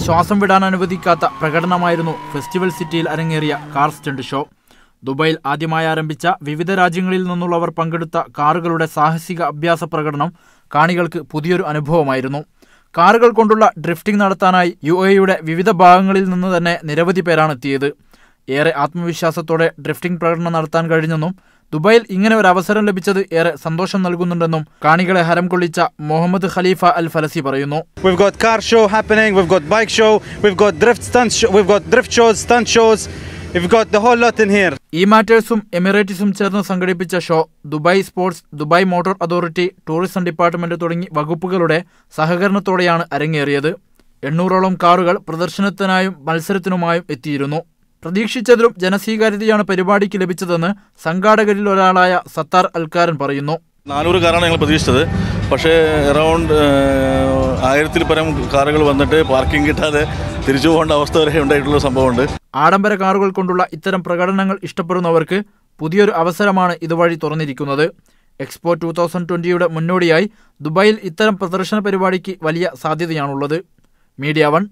ശ്വാസം വിടാൻ അനുവദിക്കാത്ത പ്രകടനമായിരുന്നു ഫെസ്റ്റിവൽ സിറ്റിയിൽ അരങ്ങേറിയ കാർ സ്റ്റണ്ട് ഷോ. ദുബായിൽ ആദ്യമായി ആരംഭിച്ച വിവിധ രാജ്യങ്ങളിൽ നിന്നുള്ളവർ പങ്കെടുത്ത കാറുകളുടെ സാഹസിക അഭ്യാസ പ്രകടനം കാണികൾക്ക് പുതിയൊരു അനുഭവമായിരുന്നു. കാറുകൾ കൊണ്ടുള്ള ഡ്രിഫ്റ്റിംഗ് നടത്താനായി UAE-യുടെ വിവിധ ഭാഗങ്ങളിൽ നിന്ന് തന്നെ നിരവധി പേരാണ് എത്തിയത്. ഏറെ ആത്മവിശ്വാസത്തോടെ ഡ്രിഫ്റ്റിംഗ് പ്രകടനം നടത്താൻ കഴിഞ്ഞെന്നും ദുബായിൽ ഇങ്ങനെ ഒരു അവസരം ലഭിച്ചത് ഏറെ സന്തോഷം നൽകുന്നുണ്ടെന്നും കാണികളെ ഹരം കൊള്ളിച്ച മുഹമ്മദ് ഖലീഫ അൽ ഫലസി പറയുന്നു. We've got car show happening, we've got bike show, we've got drift shows, stunt shows. We've got the whole lot in here. ഇമാറ്റേഴ്സും എമിറേറ്റ്സും ചേർന്ന് സംഘടിപ്പിച്ച show Dubai sports, Dubai motor authority, tourism department തുടങ്ങി വകുപ്പുകളുടെ സഹകരണത്തോടെയാണ് അരങ്ങേറിയത്. 800ഓളം കാറുകൾ പ്രദർശനത്തിനായും മത്സരത്തിനുമായും എത്തിയിരുന്നു. പ്രതീക്ഷിച്ചതിലും ജനസ്വീകാര്യതയാണ് പരിപാടിക്ക് ലഭിച്ചതെന്ന് സംഘാടകരിൽ ഒരാളായ സത്താർ അൽക്കാരൻ പറയുന്നു. 400 കാറാണ് ഞങ്ങൾ പ്രതീക്ഷിച്ചത്. പക്ഷേ അറൗണ്ട് 1000-ൽ പരം കാറുകൾ വന്നിട്ട് പാർക്കിംഗ് കിട്ടാതെ തിരിച്ചു പോകേണ്ട അവസ്ഥ വരെ ഉണ്ടായിട്ടുള്ള സംഭവമുണ്ട്. ആഡംബര കാറുകൾ കൊണ്ടുള്ള ഇത്തരം പ്രകടനങ്ങൾ ഇഷ്ടപ്പെടുന്നവർക്ക് പുതിയൊരു അവസരമാണ് ഇതുവഴി തുറന്നിരിക്കുന്നത്. എക്സ്പോ 2020യുടെ മുന്നോടിയായി ദുബായിൽ ഇത്തരം പ്രദർശന പരിപാടിക്ക് വലിയ സാധ്യതയാണുള്ളത്. മീഡിയ 1